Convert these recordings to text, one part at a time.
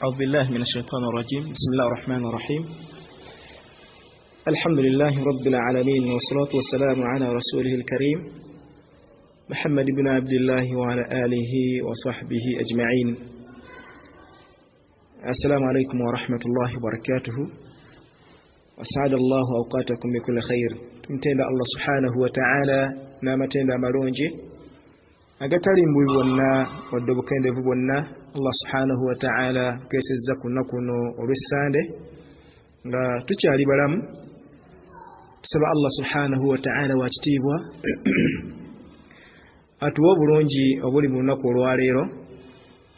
أعوذ بالله من الشيطان الرجيم. بسم الله الرحمن الرحيم. الحمد لله رب العالمين، والصلاة والسلام على رسوله الكريم محمد بن عبد الله وعلى آله وصحبه أجمعين. السلام عليكم ورحمة الله وبركاته، وسعد الله أوقاتكم بكل خير. تمتين الله سبحانه وتعالى نامتين مالونجي agatali mbuyi bwonna wadde obukendeevu bwonna Allah subhanahu wa ta'ala kesezza kuno olw'essande nga tukyali balamu. Tusaba Allah subhanahu wa ta'ala wa kitiibwa atuwa obulungi obuli mu lunaku olwaleero,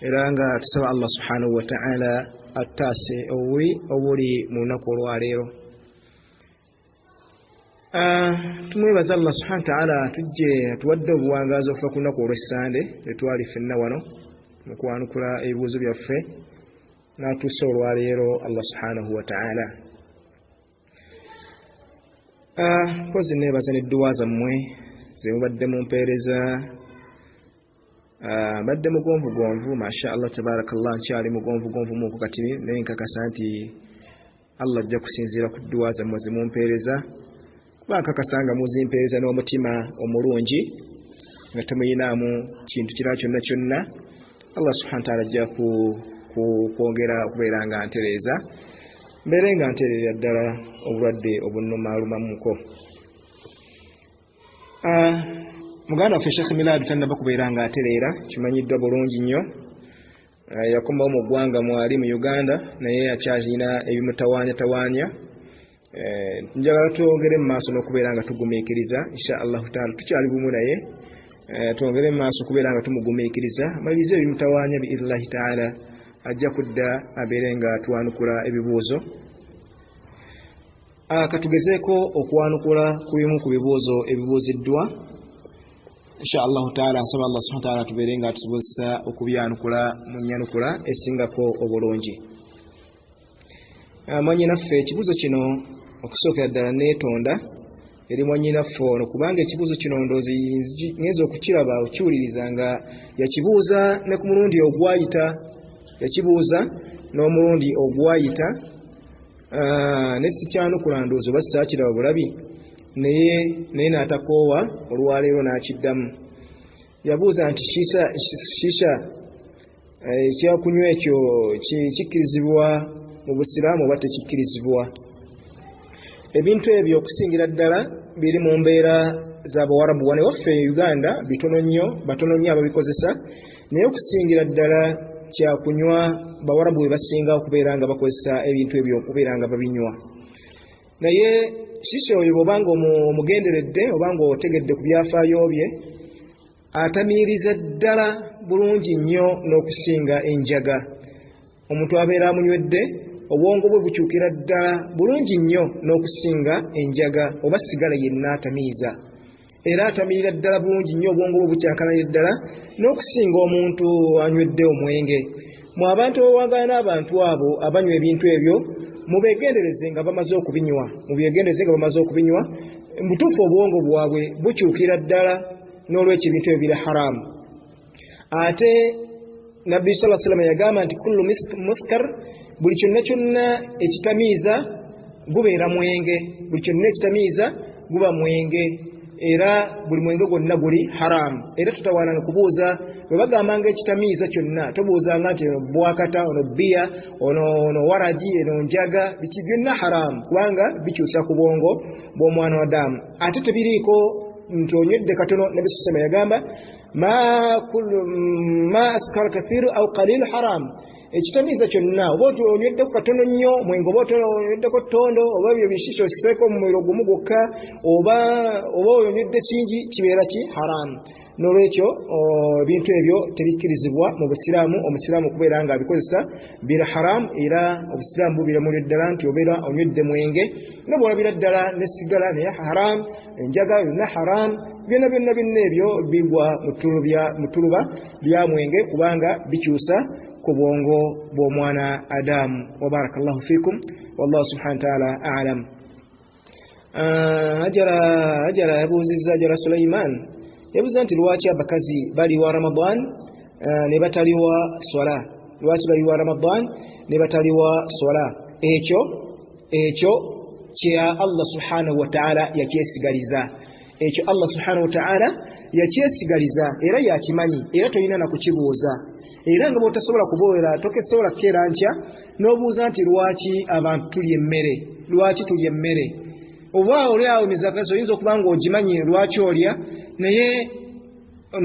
era nga tusaba Allah subhanahu wa ta'ala attaase obubi obuli mu lunaku olwaleero. Tumwebaza Allah subhanahu wa ta'ala tujje atuwadde obuwangazi okuva ku lunaku olw'essande etwali ffenna wano mu kwanukula ebibuuzo byaffe n'atuusa olwaleero Allah subhanahu wa ta'ala. Mpozi neebaza n'edduwa zammwe ze mubadde mumpeereza. Mbadde mugonvugonvu, masha Allah tabarakallah, nkyali mugonvugonvu muku kati naye nkakasa nti Allah ajja kusinziira ku dduwa zammwe ze mumpeereza. Bakakasanga muzimpeereza n'omutima omulungi nga temuyinaamu kintu kirala kyonna kyonna, Allah subhanahu wa ta'ala ajja kwongera okubeera nga ntereeza, mbeere nga ntereera ddala obulwadde obunnumaalumamuko. Muganda waffe Sheikh Milad tannaba kubeera nga atereera, kimanyiddwa bulungi nnyo. Yakomawo mu ggwanga mwali mu Uganda, naye akyalina ebimutawaanyatawaanya. Njagala twongere mu maaso n'okubeera nga tugumiikiriza insha Allah ta'ala, tukyali bumu naye twongere mu maaso okubeera nga tumugumiikiriza, malirize ebimutawaanya biidhnillahi ta'ala, ajja kudda abeere nga twanukula ebibuuzo. Katugezeeko okwanukula ku bimu ku bibuuzo ebibuuziddwa insha Allah ta'ala. Nsaba Allah subhanahu wa ta'ala tubeere nga tusobozesa okubyanukula mu nnyanukula esingako obulungi. Mwannyinaffe ekibuuzo kino okusookera ddala neetonda eri mwannyinaffe ono, kubanga ekibuuzo kino ndowooza ngenza okukiraba okiwuliriza nga yakibuuza ne ku mulundi ogwayita, yakibuuza n'omulundi ogwayita, ne sikyanukula ndowooza oba saakiraba bulabi, naye n'atakoowa olwaleero n'akiddamu. Yabuuza nti shisha ekyakunywa ekyo kikkirizibwa mu Busiraamu oba tekikkirizibwa? Ebintu ebyo okusingira ddala biri mu mbeera z'Abawarabu wano waffe e Uganda, batono nnyo ababikozesa, naye okusingira ddala kyakunywa Bawarabu we basinga okubeera nga bakozesa ebintu ebyo okubeera nga babinywa. Naye shisha oyo bw'obanga omugenderedde obanga otegedde ku byafaayo bye, atamiiriza ddala bulungi nnyo n'okusinga enjaga. Omuntu abeera amunywedde obwongo bwe bukyukira ddala bulungi nnyo n'okusinga enjaga oba sigala yenna atamiiza, era atamiira ddala bulungi nnyo obwongo bwe bukyakalanye ddala n'okusinga omuntu anywedde omwenge. Mu abantu abawaagala n'abantu abo abanywa ebintu ebyo, mubeegendereze nga bamaze okubinywa, mutuufu obwongo bwabwe bukyukira ddala, n'olwekyo ebintu ebyo biri haramu. Ate Nabbi sallallahu alaihi wasallam yagamba nti kullu muskar, buli kyonna kyonna ekitamiiza gubeera mwenge, buli kyonna ekitamiiza guba mwenge, era buli mwenge gwonna guli haramu. Era tutawaananga kubuuza, bwe bagambanga ekitamiiza kyonna tobuuzanga nti ono bwakata, ono bbiya, ono waragi, eno njaga, biki byonna haramu, kubanga bikyusa ku bwongo bw'omwana wa Adamu. Ate tebiriiko nti onywedde katono. Nabbi sallallahu alaihi wasallam yagamba ma askara kathiru au qalil haram. Ekitamiiza kyonna oba onyweddeku katono nnyo mwenge, oba onyweddeku ttondo, oba byo bishisho okiseeko mu muliro gumu gwokka, oba onywedde kingi, kibeera ki haramu. N'olwekyo ebintu ebyo tebikkirizibwa mu Busiraamu. Omusiraamu okubeera nga abikozesa bira haramu, era Obusiraamu bubiramulira ddala nti obeera onywedde mwenge, n'obwolabira ddala n'essigala naye haramu, enjaga yonna haramu, byonna ebyo bigwa mu ttuluba lya mwenge, kubanga bikyusa ku bwongo bw'omwana Adamu. Wa barakallahu fikum, wallahu subhanahu wa ta'ala a'lam. Ajara yabuuzizza Ajara Sulaiman yabuuza nti lwaki abakazi bali wa Ramadan ne bataliwa swala. lwaki baliwa Ramadan ne bataliwa sola ekyo kya Allah subhanahu wa ta'ala yakyesigaliza ekyo Allah subhanahu wa ta'ala yakyesigaliza era yakimanyi era toyina na kukibuuza era nga botasobola kuboera tokesobola kera ntya n'obuuza nti lwaki abantu tulya emmere oba oli awo emizakazo oyinza okuba nga ogimanyi lwaki olya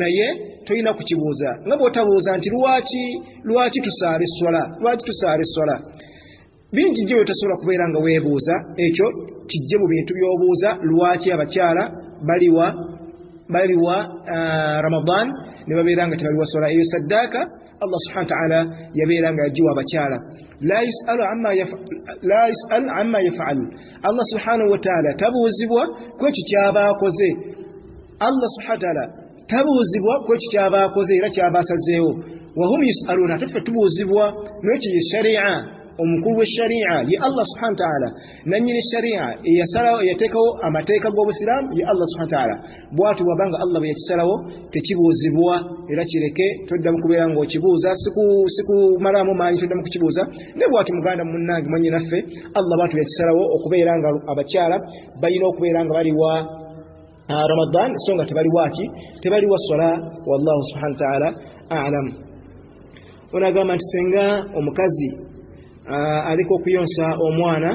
naye toyina kukibuuza nga bw'otabuuza nti lwaki tusaala essola bingi nnyo byotasobola kubeera nga weebuuza ekyo kijje mu bintu by'obuuza lwaki abakyala baliwa Ramadan ne babeera nga tebaliwa sola eyo saddaaka Allah subhanahu wa ta'ala yabeera nga yagiwa abakyala la yus'al amma yaf'al Allah subhanahu wa ta'ala tabuuzibwa kwekyo kyabaakoze Allah subhanahu wa ta'ala tabuuzibwa kwekyo kyabaakoze era kyabaasazeewo wa hum yus'aluna tufe tubuuzibwa n'ekyo ye sharia omukulu w'eshari'a ye Allah subhanahu wa ta'ala nanyini shari'a yateekawo amateeka g'obusiraamu ye Allah subhanahu wa ta'ala bwatu wabanga Allah bwe yakisalawo tekibuuzibwa era kireke toddamu kubeera ng'okibuuza sikumalamu maanyi toddamu kukibuuza ne bwatu muganda munnange mwenye naffe Allah bwatu yakisalawo okubeera nga abakyala balina okubeera nga baliwa Ramadan so nga tebaliwa sola wallahu subhanahu wa ta'ala a'lam. Onagamba nti senga omukazi aliko okuyonsa omwana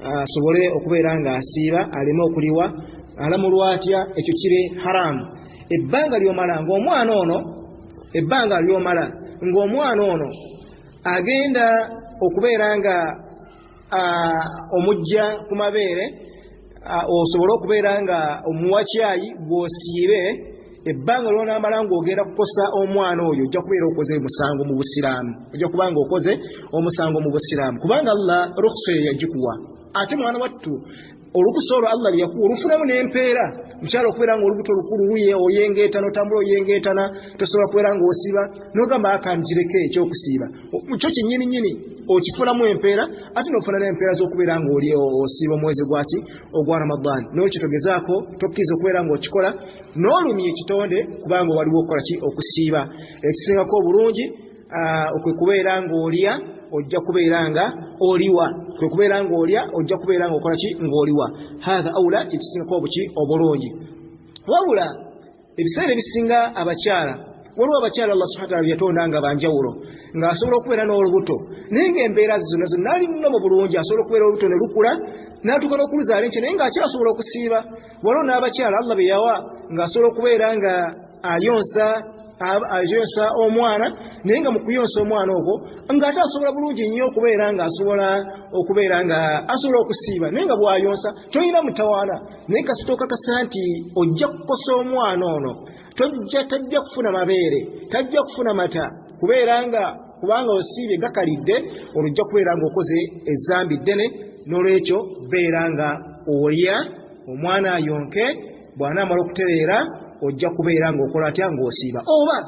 asobole okubeera nga asiiba aleme okuliwa alamulwa atya ekyo kiri haramu ebbanga ng'omwana ono agenda okubeera nga omujja ku mabeere osobole okubeera nga omuwa kyayi gw'osiibe ebbanga ly'onaamala ng'ogenda kukosa omwana oyo ojja kubeera okoze omusango mu busiraamu kubanga Allah rukhsa yagikuwa ate mwana wattu olukusa olwo Allah lyakuwa olufunamu n'empeera mukyala okubeera nga olubuto olukulu oyengeetana otambula oyengeetana tosobola kubeera ng'osiiba n'ogamba akanjireke ekyokusiiba kyo kinnyini okifunamu empeera ate n'ofuna n'empeera z'okubeera ng'oli osiiba omwezi ogwa Ramadan n'ekyo togezaako tokkiriza okubeera ng'okikola n'olumya ekitonde kubanga waliwo okukola okusiiba ekisingako obulungi kwe kubeera ng'olya ojja kubeera nga oliwa ojja kubeera nga okola ng'oliwa hatha awula ekisingako obulungi wabula ebiseera ebisinga abakyala waliwo abakyala Allah subhanahu wa ta'ala yatonda nga banjawulo ng'asobola okubeera n'olubuto naye ng'embeera zonna ali nno mu bulungi asobola okubeera olubuto ne lukula n'atuuka n'okuluzaala enkya naye ng'akyasobola okusiiba waliwo n'abakyala Allah be yawa ng'asobola okubeera nga ayonsa omwana naye nga mu kuyonsa omwana ogwo ng'ate asobola bulungi nnyo okubeera nga asobola okusiiba naye nga bw'ayonsa tolina mutawaana naye kasitooka kasa nti ojja kukosa omwana ono tajja kufuna mabeere tajja kufuna mata kubanga osiibye gakalidde olujja kubeera nga okoze ezzambi ddene n'olwekyo beera nga olya omwana ayonke bw'anaamala okutereera ojja kubeera ng'okola atya ng'osiiba oba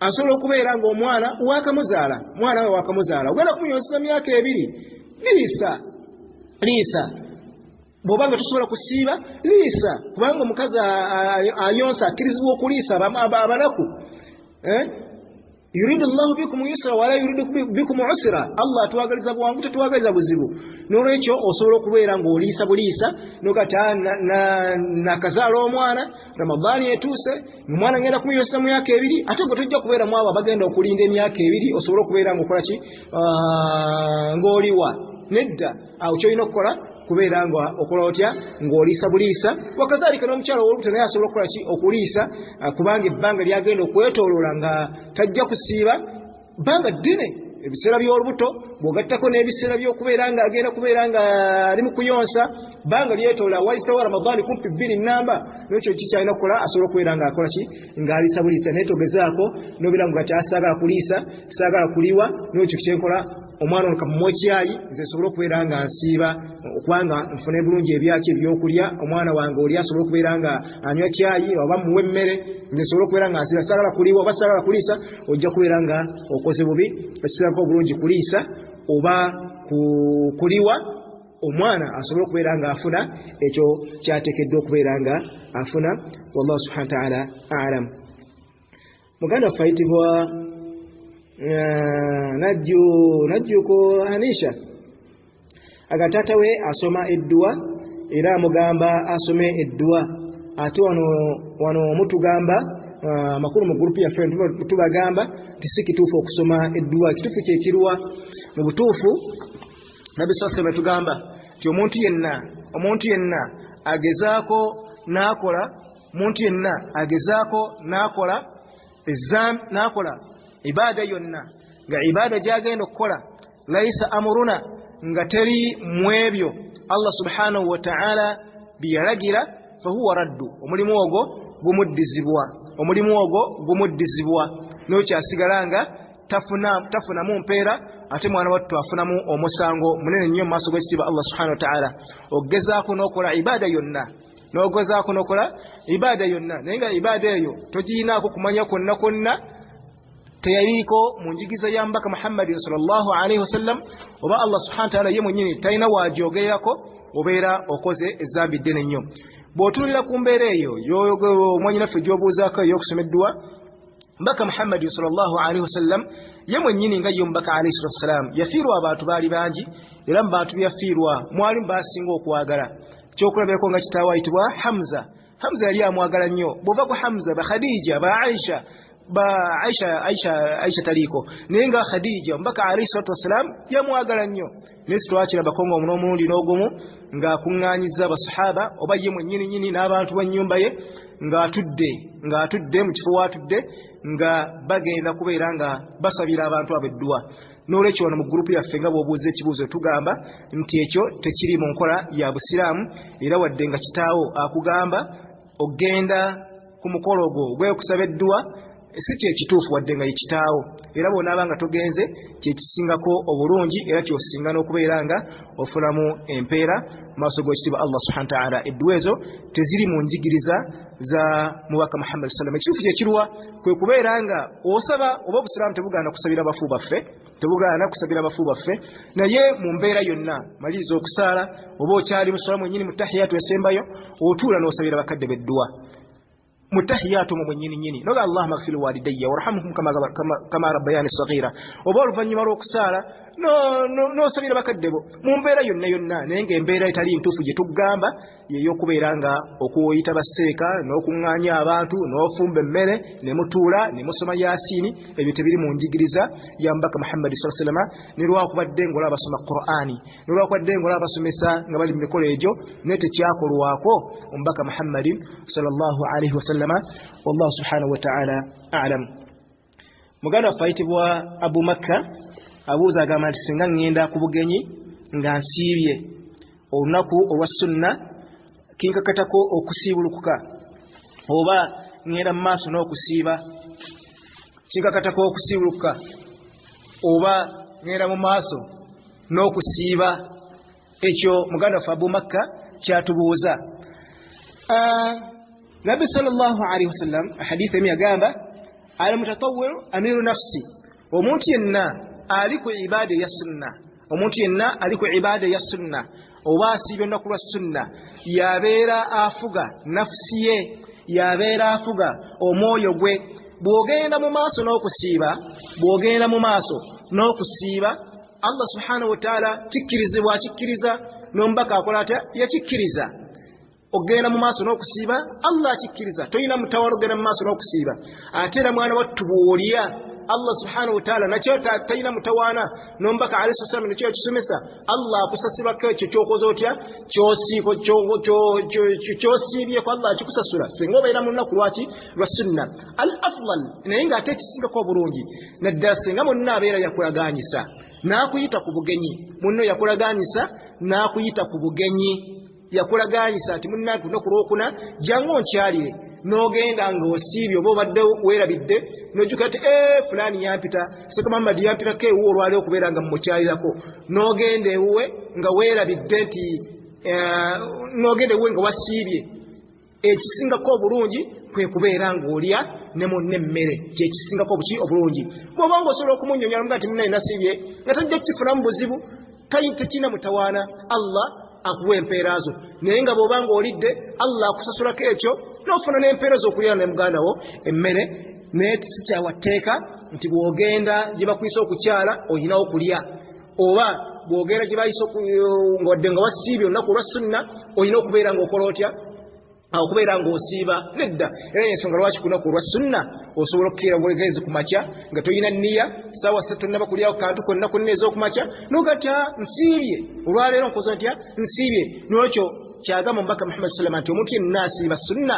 asobola okubeera ng'omwana mwana we wakamuzaala ogenda kumuyonseza myaka 2 liisa bw'oba nga tosobola kusiiba liisa kubanga omukazi ayonsa akkirizibwa okuliisa abanaku yuridu Allahu bikum yusra wala yuridu bikum usra Allah atwagaliza bwangu tetwagaliza buzibu n'olwekyo osobola okubeera ng'oliisa buliisa n'okata nakazaala omwana Ramadani etuuse omwana ngenda kumuyonsa mu myaka 2 ate gwe tojja kubeera mu abo abagenda okulinda emyaka 2 osobola okubeera ng'okola ng'oliwa nedda awo kyolina okukola kubeera nga okola otya ng'oliisa buliisa wakazaalika n'omukyala w'olubuto naye asobola okukola okuliisa kubanga ebbanga lyagenda okwetooloola nga tajja kusiiba bbanga ddene ebiseera by'olubuto bw'ogattako n'ebiseera by'okubeera nga agenda kubeera nga ali mu kuyonsa bbanga lyetoola wayitawo Ramadani kumpi 2 nnamba n'ekyo kikyalina okukola asobola okubeera nga akola ng'aliisa buliisa naye togezaako n'obeera nga saagala kuliisa saagala kuliwa n'ekyo kyenkola omwana ono kamuwa ekyayi nze nsobola okubeera nga nsiiba okubanga nfune bulungi ebyaki ebyokulya omwana wange oli asobola okubeera nga anywa kyayi oba muwe emmere nze nsobola okubeera nga nsiiba saagala kuliwa oba saagala kuliisa ojja kubeera nga okoze bubi ekisirako obulungi kuliisa oba kuliwa omwana asobola okubeera nga afuna ekyo kyateekeddwa okubeera nga afuna wallahu subhanahu wa ta'ala a'lam. Muganda waffe ayitibwa najju ko Anisha agatata we asoma eddua era mugamba asome eddua ate wano mutugamba makulu mu group ya friend tubagamba tisikitufu okusoma eddua kitufu kye kirwa mu butufu Nabi sallallahu alayhi tugamba ti omuntu yenna agezaako nakola muntu yenna agezaako nakola ibada yonna nga ibada gyagenda okukola laisa amuruna nga teri mwebyo Allah subhanahu wa ta'ala biyalagira fahuwa raddu omulimu ogwo gumuddizibwa nokyasigalanga tafunamu mpeera ate mwana wattu afunamu omusango munene nnyo mu maaso g'ekitiibwa Allah subhanahu wa ta'ala ogezaako n'okola ibada yonna naye nga ibada eyo togiyinaako kumanya konna teyaliiko mu njigiza ya mbaka Muhammadin sallallahu alaihi wasallam oba Allah subhanahu wa ta'ala ye mwennyini talina waagyogerako obeera okoze ezambi ddene nnyo bw'otunulira ku mbeera eyo omwanyinaffe gy'obuuzaako ey'okusoma eddua mbaka Muhammadin sallallahu alaihi wasallam ye mwennyini nga ye omubaka alaihi wassalam yafiirwa abantu baali bangi era mu bantu byafiirwa mwalimu baasinga okwagala kyokulabirako nga kitaawe ayitibwa Hamza yali amwagala nnyo bw'ova ku Hamza ba Khadija ba Aisha taliko naye nga Khadija mbaka alayhi salatu wassalam yamwagala nnyo naye twakirabako nga omulundi n'ogumu ng'akuŋŋaanyizza basahaba oba ye mwennyini n'abantu b'ennyumba ye ng'atudde mu kifo w'atudde nga bagenda kubeera nga basabira abantu ab'eddua n'olwekyo wano mu gurupu yaffe nga bw'obuuza ekibuuzo tugamba nti ekyo tekiri mu nkola ya busiraamu era wadde nga kitaawo akugamba ogenda ku mukolo ogwo ogw'okusaba eddua si kyekituufu wadde nga ye kitaawo era bw'onaaba nga togenze kyekisingako obulungi era kyosinga n'okubeera nga ofunamu empeera mu maaso g'ekitiibwa Allah subhanahu wa ta'ala eddua ezo teziri mu njigiriza za mubaka Muhammad sallam ekituufu kyekirwa kwe kubeera nga osaba oba obusiraamu tebugaana kusabira abafu baffe naye mu mbeera yonna maliriza okusaala oba okyali musala mwennyini mu tahiyatu esembayo otuula n'osabira bakadde b'eddua mutahiyatu mwennyini noga Allahumma ighfir walidayya warhamhum kama rabbayani saghira oba oluvannyuma lw'okusaala n'osabira bakadde bo mu mbeera yonna naye ng'embeera etali ntuufu gye tugamba y'ey'okubeera nga okuyita basseeka n'okuŋŋaanya abantu n'ofumba emmere ne mutuula ne musoma yaasiini ebyo tebiri mu njigiriza ya mbaka Muhammad sallallahu alaihi wasallam ne lwakubadde ng'olaba basoma Qur'ani ne lwakubadde ng'olaba basomesa nga bali mu mikolo egyo naye tekyakolwako omubaka Muhammad sallallahu alaihi wasallam wallahu subhanahu wa ta'ala a'lam muganda waffe ayitibwa Abu Makka abuuza agamba nti singa ŋŋenda ku bugenyi nga nsiibye olunaku olwa sunna kinkakatako okusiibulukuka oba ŋŋenda mu maaso n'okusiiba kinkakatako okusiibulukuka oba ŋŋenda mu maaso n'okusiiba ekyo muganda waffe Abu Makka kyatubuuza Nabi sallallahu alaihi wasallam hadithi emi agamba al-mutatawwir amiru nafsi omuntu yenna ali ku ibada ya sunna oba asiibye olunaku lwa sunna yabeera afuga nafsi ye yabeera afuga omwoyo gwe bw'ogenda mu maaso n'okusiiba Allah subhanahu wa ta'ala akikkiriza n'omubaka akola atya yakikkiriza ogenda mu maaso n'okusiiba Allah akikkiriza toyina mutawala ogenda mu maaso n'okusiiba ate era mwana wattu bw'olya Allah subhanahu wa ta'ala nakyo talina mutawaana n'omubaka alayhi wasallam nakyo yakisomesa Allah akusasirako ekyo ky'okoze otya ky'osiibyeko Allah akikusasula singa obeera mu lunaku lwa sunna al afdal naye ng'ate ekisingako obulungi naddala singa munno abeera yakulagaanyisa n'akuyita ku bugenyi munno yakulagaanyisa n'akuyita ku bugenyi yakulagaanyisa nti munnange lunaku lwokuna jangu onkyalire n'ogenda ng'osiibye oba obadde weerabidde n'ojjuka nti fulani yampita Seka Muhammad yampitako ewuwe olwali okubeera nga mumukyalirako n'ogenda ewuwe nga weerabidde nti n'ogenda ewuwe nga wasiibye ekisingako obulungi kwe kubeera ng'olya ne munne emmere kyekisingako obulungi bw'oba ng'osobola okumunnyonnyola nga nti munnaye nasiibye nga tajja kukifunamu buzibu tekina mutawaana Allah akuwa empeera zo naye nga bw'oba ng'olidde Allah akusasulako ekyo n'ofuna n'empeera z'okulya ne muganda wo emmere naye si kyawatteeka nti bwogenda gye bakwisa okukyala olina okulya oba bwogenda gye bayisa ngodde nga wasiibye olunaku olwa sunna olina okubeera ng'okola otya okubeera ng'osiiba nedda era ensonga lwaki ku lunaku olwa sunna osobola okukeera bwegezi ku makya nga tolina nniya ssaawa 3 tonnaba kulyawo kantu konna konna ez'okumakya n'ogatya nsiibye olwaleero nkoze ntya nsiibye n'olwekyo kyagamba omubaka Muhammad sallallahu nti omuntu yenna asiiba sunna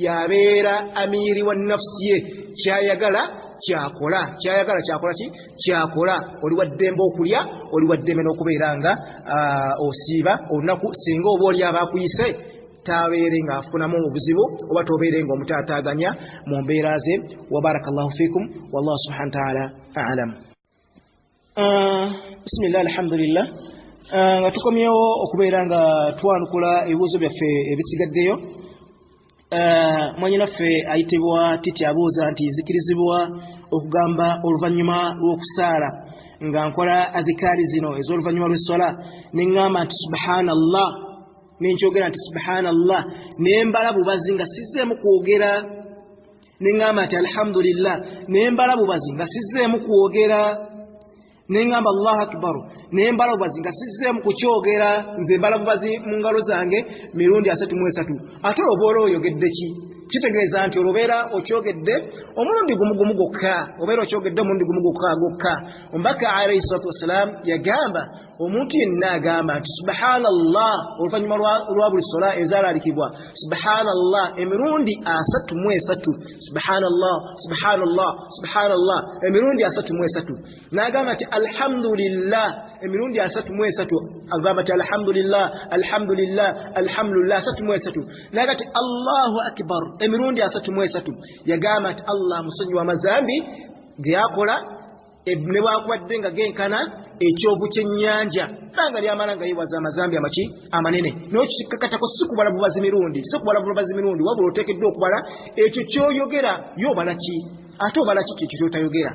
yabeera amiiri wa nafsi ye kyayagala kyakola oli waddembe okulya oli waddembe n'okubeera nga osiiba olunaku singa oba oli abakuyise tabeere nga afunamu obuzibu oba tobeere nga omutaataaganya mu mbeera ze wa barakallahu fikum wallahu subhanahu wa ta'ala a'lam. Bismillah alhamdulillah nga tukomyewo okubeera nga twanukula ebibuuzo byaffe ebisigaddeyo. Mwannyinaffe ayitibwa Titi abuuza nti zikirizibwa okugamba oluvannyuma lw'okusaala nga nkola adhikaari zino ez'oluvannyuma lw'essola ne ŋŋamba nti subhanallah nenkyogera nti subhanallah nembala bubazi nga sizzeemu kwogera neŋŋamba nti alhamdulillah nembala bubazi nga sizzeemu kwogera neŋŋamba allahu akbar nembala bubazi nga sizzeemu kukyogera nze mbala bubazi mu ngalo zange mirundi 33 ate oba oyogedde ki kitegeeza nti olubeera okyogedde omulundi gumu gokka obeera okyogedde omulundi gumu gokka omubaka alayhi salatu wassalam yagamba omuntu yenna agamba nti subhanallah oluvannyuma lwa buli sola ezaalaalikibwa subhanallah emirundi 33 subhanallah emirundi 33 n'agamba nti alhamdulillah emirundi 33 agamba nti alhamdulillah 33 n'agamba nti allahu akbar emirundi 33 yagamba nti Allah musonyi w'amazambi ge yakola ne bwakubadde nga genkana ekyovu kyennyanja banga lyamala nga yeewaza amazambi amaki amanene n'okikakatako si kubala bubazi mirundi wabula oteekeddwa okubala ekyo kyoyogera yobala ki ate obala ki ekyo kyotayogera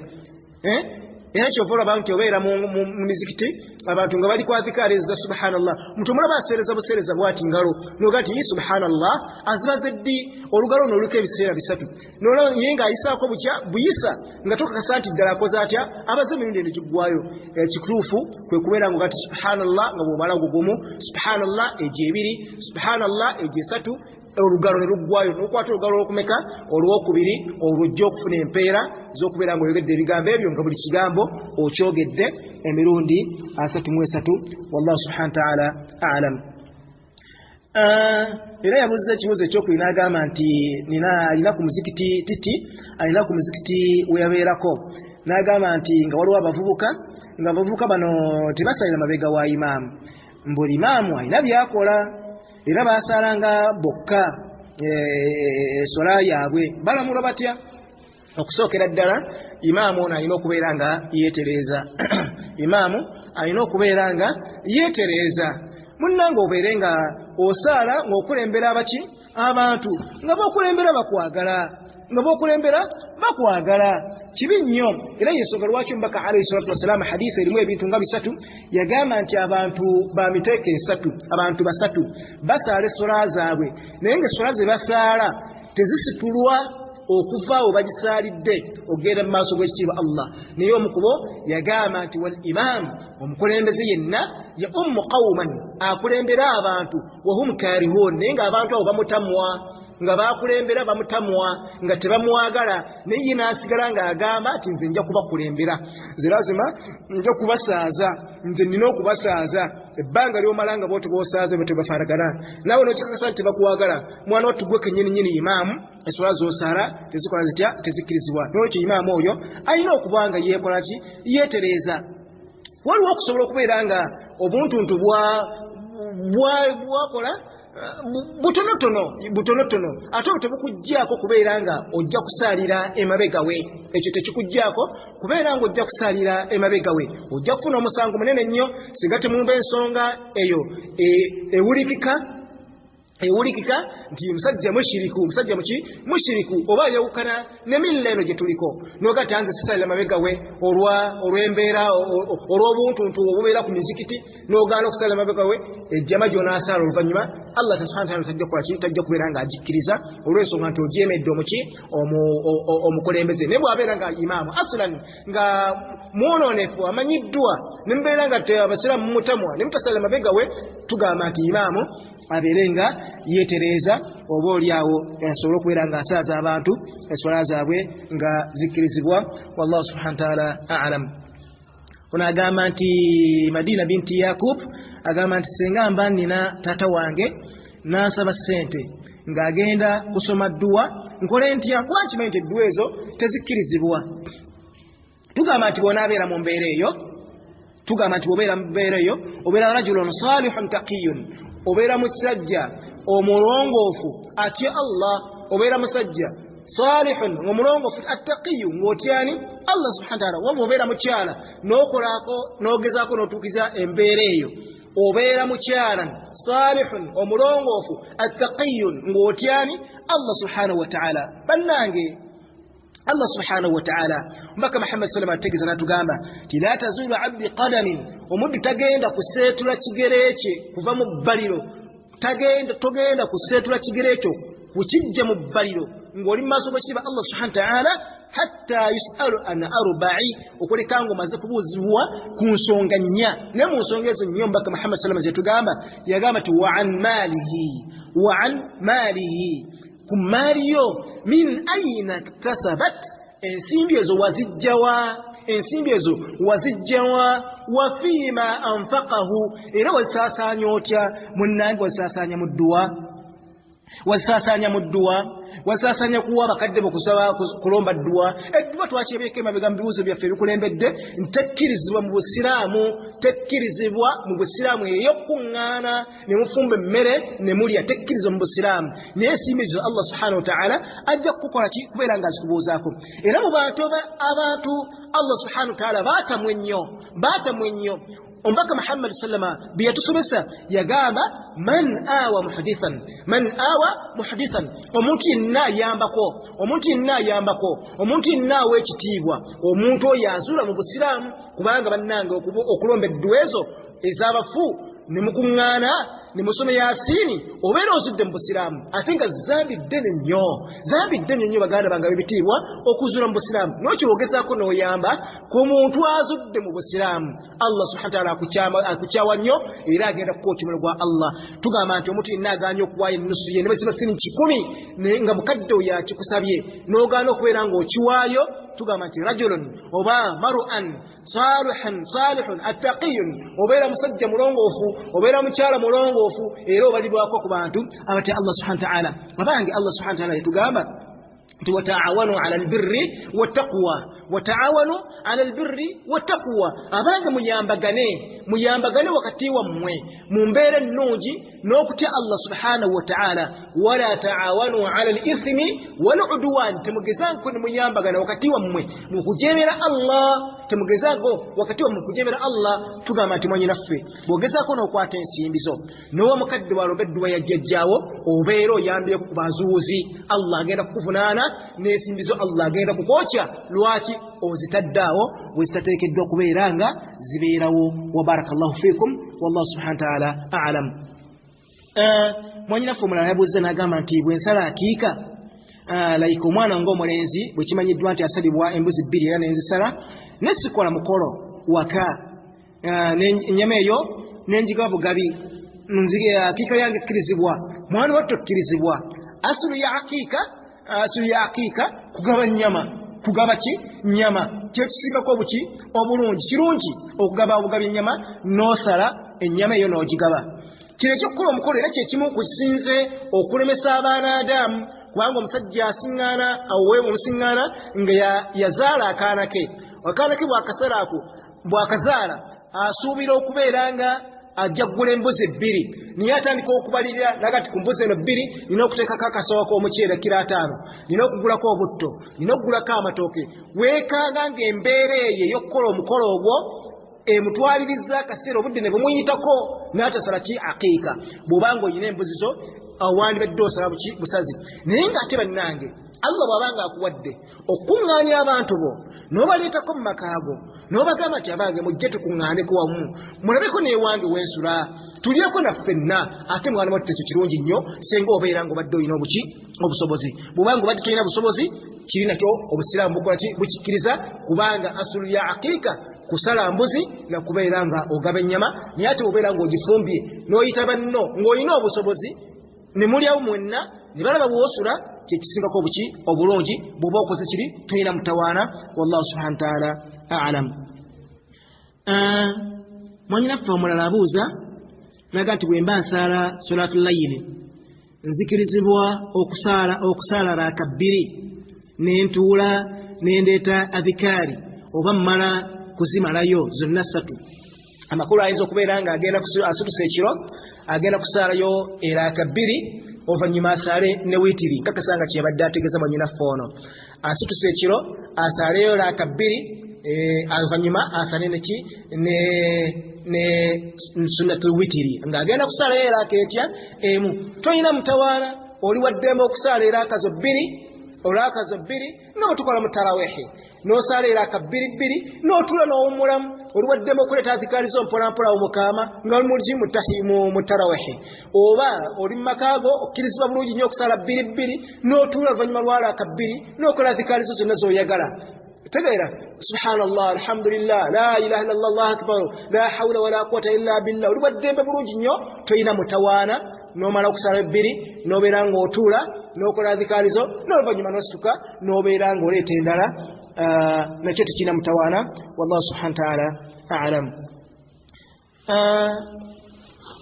era kyova olaba nti obeera mu mizikiti abantu nga bali kwazikaareza subhanallah muntu omulaba aseereza buseereza bwati ngalo noga nti subhanallah azibaze ddi olugalo n'oluliko ebiseera 3 nolaba ye ng'ayisaako buyisa nga tokakasa nti ddala akoze atya abaze emirundi eno giggwayo ekituufu kwe kubeera nga ogati subhanallah nga bw'omala gugumu subhanallah egyo 2 subhanallah egyo 3 olugalo ne luggwayo n'okwata olugalo olwokumeka olwokubiri olwojja okufuna empeera z'okubeera ng'oyogedde ebigambo ebyo nga buli kigambo okyogedde emirundi 33 wallahu subhanahu wa ta'ala a'lam. Era yabuuza ekibuuzo ekyokubiri n'agamba nti alina ku muzikiti Titi alina ku muzikiti we yabeerako n'agamba nti nga waliwo abavubuka bano tebasalira mabega wa imaamu mbuli imaamu alina byakola era basalanga bokka esola yaabwe balamula batya okusookera ddala imaamu ono alina okubeera nga yeetereeza munnange obeere nga osaala ng'okulembera abantu nga b'okulembera bakwagala kibi nnyo era yensonga lwaki omubaka alayhi salatu wassalaamu hadithi erimu ebintu nga 3 yagamba nti abantu ba miteeko 3 abantu 3 basaala essola zaabwe naye ng'essola ze basaala tezisitulwa okuvaawo bagisaalidde okugenda mu maaso g'ekitiibwa Allah naye omukubo yagamba nti wal imam omukulembeze yenna ya ummu qawman akulembera abantu wahum karihun naye ng'abantu abo bamutamwa nga bakulembera bamutamwa nga tebamwagala naye n'asigala ng'agamba nti nze nja kubakulembera nze lazima nja kubasaaza nze nina okubasaaza ebbanga ly'omala nga bote b'osaaza bwe tebafaaragana naawe n'okikakasa nti tebakwagala mwana wattu gwe kennyini imaamu essola z'osaala tezikola zitya tezikkirizibwa n'olwekyo imaamu oyo alina okuba nga yeekola ki yeetereeza waliwo okusobola okubeera nga obuntuntu bwakola butonotono ate tebukuggyako kubeera nga ojja kusaalira emabega we ekyo tekikuggyako kubeera nga ojja kusaalira emabega we ojja kufuna omusango munene nnyo singa temumba ensonga eyo ewulikika ewulikika nti musajja mushiriku oba yawukana ne milla eno gye tuliko n'ogati anze sisalira mabega we olw'embeera olw'obuntuntu obubeera ku mizikiti n'ogaana okusalira mabega we ejjama gy'onaasaala oluvannyuma Allah subhanahu wa ta'ala tajja kukola ki tajja kubeera ng'agikkiriza olw'ensonga nti ogyemedde omukulembeze naye bw'abeera nga imaamu aslan nga mwononefu amanyiddwa ne mubeera nga abasiraamu mumutamwa ne mutasalira mabega we tugamba nti imaamu abeere nga yeetereeza oba oliawo asobole okubeera ng'asaaza abantu enswala zaabwe nga zikkirizibwa wallahu subhanahu wa ta'ala a'lam. Ono agamba nti Madina binti Yakub agamba nti senga mba nina taata wange n'ansaba ssente ng'agenda kusoma dduwa nkole ntya kuba nkimanyi nti edduwa ezo tezikkirizibwa. Tugamba nti bw'onaabeera mu mbeera eyo obeera rajulun salihun taqiyun obeera musajja omulongoofu atya Allah obeera musajja salihun omulongoofu attaqiyu ng'otyani Allah subhanahu wa ta'ala wabwe obeera mukyala n'okolaako n'ogezaako n'otuukiza embeera eyo obeera mukyala salihun omulongoofu attaqiyun ng'otyani Allah subhanahu wa ta'ala. Bannange Allah subhanahu wa ta'ala mbaka Muhammad sallallahu alaihi wasallam natugamba ti la tazulu abdi qadamin omuddu tagenda kuseetula kigere kye kuva mu bbaliro togenda kuseetula kigere kyo kukijja mu bbaliro ng'oli maaso g'ekiba Allah subhanahu wa ta'ala hatta yusalu an arba'i okuleka ngo maze kubuuzibwa ku nsonga nnya ne mu nsonga ezo nnyo mbaka Muhammad sallallahu alaihi wasallam yatugamba yagamba ti wa an malihi kumaliyo min aina iktasabat ensimbi ezo wazijjawa wa fima anfaqahu era wasaasanya otya munnange wasaasanya mu dduwa wasaasanya kuwa bakadde bokusaba kulomba dduwa edduwa twakyebeka emabega mu bibuuzo byaffe ebikulembedde ntekkirizibwa mu busiraamu ey'okuŋŋaana ne mufumba emmere ne mulya tekkirizibwa mu busiraamu naye ensimbi ezo Allah subhanahu wa ta'ala ajja kukola ki kubeera nga azikubuuzaako. Era mu bantu Allah subhanahu wa ta'ala baatamwe ennyo Ombaka Muhammad sallama biyatusomesa yagamba man awa muhdithan omuntu yenna w'ekitiibwa omuntu oyo azula mu busiraamu kubanga bannange okulomba edduwezo ez'abafu ne mukuŋŋaana ne musome Yaasiini obeera ozudde mu busiraamu ate nga zambi ddene nnyo baganda bange b'ebitiibwa okuzuula mu busiraamu n'okyogezaako n'oyamba ku muntu azudde mu busiraamu Allah subhanahu wa ta'ala akukyawa nnyo era agenda kukola omulimu gwa Allah. Tugamba nti omuntu yenna agaanye okuwaayo ennusu ye ne bwe ziba siringi 10 nga mukadde oyo akikusabye n'ogaana okubeera ng'okiwaayo tugamba nti rajulun oba maru'an salihun attaqiyun obeera musajja mulongoofu obeera mukyala mulongoofu era obalibwako ku bantu abatya Allah subhanahu wa ta'ala. Abange Allah subhanahu wa ta'ala yatugamba nti wataawanu ala albirri wattaqwa abange muyambagane wakati wammwe mu mbeera ennungi n'okutya Allah subhanahu wa ta'ala wala taawanu ala al-ithmi wal udwan temugezanko ne muyambagana wakati wammwe mu kujemera Allah tugamba nti mwanyi naffe bw'ogezaako n'okwata ensimbizo n'owa mukadde walomba edduwa ya jjajjaawo obeera oyambyeko ku bazuuzi Allah agenda kukuvunaana n'ensimbizo Allah agenda kukwokya lwaki ozitaddaawo bwe zitateekeddwa kubeera nga zibeerawo. Wa barakallahu fiikum wallahu subhanahu wa ta'ala a'lam. Mwanyinaffe omulala yabuuza n'agamba nti bwe nsala akiika like omwana ng'omulenzi bwe kimanyiddwa nti asalibwa embuzi 2 era nenzisala nesikola mukolo waka ennyama eyo n'enjigaba bugabi nzige akiika yange ekkirizibwa mwana watto okkirizibwa asulu ya akiika kugaba nyama kyo kisingako obulungi kirungi okugaba obugabi ennyama n'osala ennyama eyo n'ogigaba. Kino ekyokukola omukolo era kyekimu kusinze okulemesa abaana Adamu kubanga omusajja asiŋŋaana awowe omusiŋŋaana nga yazaala akaana ke bw'akazaala asuubira okubeera nga ajja kugula embuzi 2 niye atandika okubalirira nagati ku mbuzi eno 2 nina okuteekako akasawo k'omuceere kilo 5 nina okugulako obutto nina okugulako amatooke weekanga ng'embeera eyo ey'okukola omukolo ogwo emutwaliriza akaseera obudde ne bumuyitako n'atasala ki akiika. Bw'obanga oyina embuzi zo awandi badde osaba busazi naye ng'ate bannange Allah bw'abanga akuwadde okuŋŋaanya abantu bo n'obaleetako mu makaago n'obagamba nti abange mujje tukuŋŋaaneko wamu mulabeko n'ewange wensula tulyeko naffenna ate mwana wattu ekyo kirungi nnyo senga obeera ng'obadde olina obusobozi bw'obanga obadde tolina busobozi kiri nakyo obusiraamu bukola ki bukikkiriza kubanga asulu ya aqiika kusala mbuzi na kubeera nga ogaba ennyama naye ate obeera ng'ogifumbye n'oyita banno ng'olina obusobozi ne mulyawo mwenna ne balaba bw'osula kyekisingako obuki obulungi bw'oba okoze kiri tulina mutawaana wallahu subhanahu wa ta'ala a'lam. Mwanyinaffe omulala abuuza naga nti bwe mba nsaala salatul layili nzikirizibwa okusaala raaka 2 n'entuula n'endeeta adhikaari oba mmala kuzimalayo zonna 3. Amakulu ayinza okubeera nga agenda asutuse ekiro agenda kusaalayo eraaka 2 oluvannyuma asaale ne wiitiri nkakasanga kyebadde ategeeza mwanyinaffe ono asutuse ekiro asaaleyo raaka 2 oluvannyuma asaale neki ne sunnatul witiri ng'agenda kusaalayo eraaka etya emu. Toyina mutawaana oli waddemu okusaala eraaka zo 2 olwakazo 2 nga bwetukola mu tarawehe n'osaala eraaka 2 n'otuula n'owummulamu oliwaddemu okuleeta adhikaalizo mpolampola omukaama nga oli mu tarawehe oba oli mu makaago okkirizibwa bulungi nnyo okusaala 2 n'otuula oluvannyuma lwa raaka 2 n'okola adhikaalizo zonna z'oyagala. Tegeera subhanallah alhamdulillah la ilaha illallah allahu akbar la hawla wala quwwata illa billah oli waddembe bulungi nnyo toyina mutawaana n'omala okusala 2 n'obeera ng'otuula n'okola adhikaalizo n'oluvannyuma n'osituka n'obeera ng'oleeta endala nakyo tekirina mutawaana wallahu subhanahu wa ta'ala a'lam.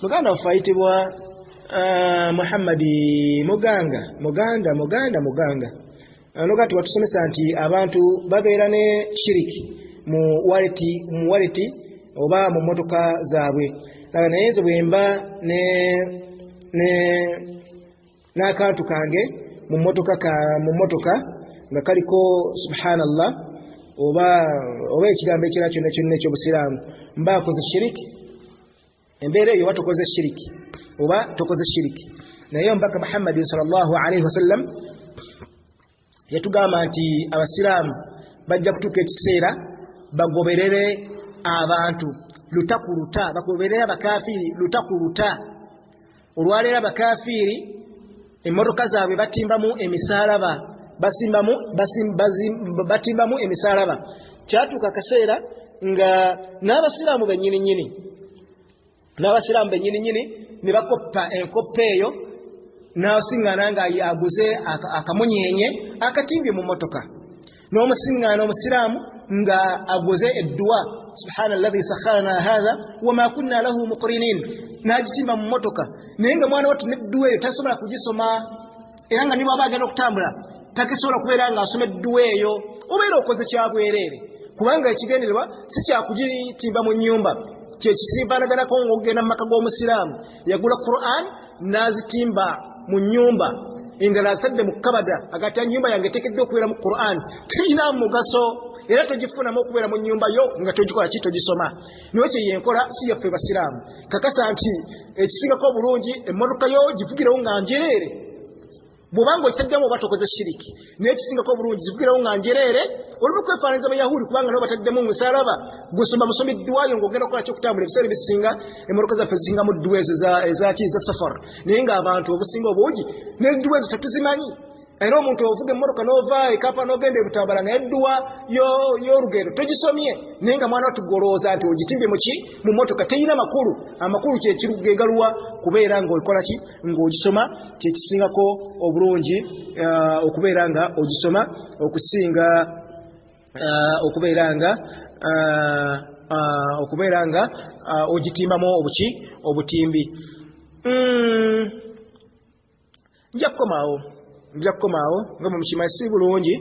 Muganda waffe ayitibwa Muhammadi Muganda nogati watusomesa nti abantu babeera ne shiriki mu waleti oba mu motoka zaabwe naye nze bwemba n'akantu kange mu motoka nga kaliko subhanallah oba ekigambo ekirala kyonna eky'obusiraamu mba akoze shiriki. Embeera eyo watokoze shiriki oba tokoze shiriki. Naye omubaka Muhammadin sallallahu alaihi wasallam yatugamba nti abasiraamu bajja kutuuka ekiseera bagoberere abantu lutakuluta bagoberere abakafiiri lutakuluta. Olwaleero abakafiiri emmotoka zaabwe batimbamu emisaalaba batimbamu emisaalaba. Kyatuuka akaseera nga n'abasiraamu bennyini ne bakoppa enkoppa eyo n'osiŋŋaana nga aguze akamunyenye akatimbye mu motoka n'omusiŋŋaana omusiraamu nga aguze edduwa subhanallahi sakharana hadha wama kunna lahu muqrinin n'agitimba mu motoka naye nga mwana wattu n'edduwa eyo tasobola kugisoma era nga niba agenda okutambula takisobola kubeera nga asoma edduwa eyo obeera okoze kyabwereere kubanga ekigendererwa si kyakugitimba mu nnyumba kyekisimbaanaganako ng'ogenda mu maka g'omusiraamu yagula Qur'an n'azitimba mu nnyumba endala azitadde mu kabada agati ennyumba yange eteekeddwa okubeera mu Qur'an terina mugaso era togifunamu okubeera mu nnyumba yo nga togikola ki togisoma. Niyo kye yenkola si yaffe basiraamu kakasa nti ekisingako obulungi emmotoka yo givugirewo nga njereere bw'obanga okitaddemu oba tokoze shiriki naye ekisingako obulungi givugirewo nga njereere olina okwefaananiza abayahudi kubanga nabo bataddemu musaalaba gusoma musomiddwayo ng'ogenda okukola kyokutambula ebiseera ebisinga emmotoka zaffe zisingamu dduwa ezo ezaki eza safar naye ng'abantu obusinga obungi n'edduwa ezo tetuzimanyi. Era omuntu ovuga emmotoka n'ova ekapa n'ogenda ebutambala nga edduwa y'olugendo togisomye naye nga mwana wattu golowooza nti ogitimbye mu mmotoka teyina amakulu kyekirugegaluwa kubeera ng'okola ki ng'ogisoma kyekisingako obulungi okubeera nga ogisoma okusinga okubeera nga ogitimbamu obutimbi. Nja kukomaawo nga mukimanyi si bulungi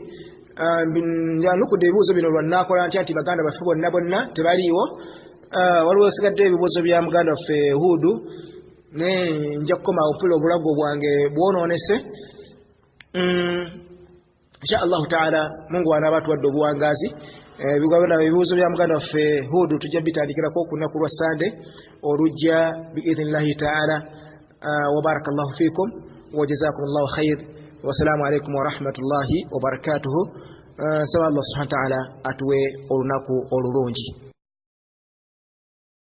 njanukudde ebibuuzo bino lwannaakola ntya nti baganda baffe bonna tebaliiwo waliwo sigadde ebibuuzo bya muganda waffe Hudu naye nja kukomaawo mpulira obulago bwange bwonoonese insha allahu taala Mungu wanaaba atuwadde obuwangaazi. Ebibuuzo bya muganda waffe Hudu tujja bitandikirako ku lunaku lwa Sande olujja biidhnillahi taala wa barakallahu fikum wa jazakumullahu khair wa assalamu alaykum wa rahmatullahi wa barakatuh. Nsaba Allah subhanahu wa ta'ala atuwe olunaku olulungi.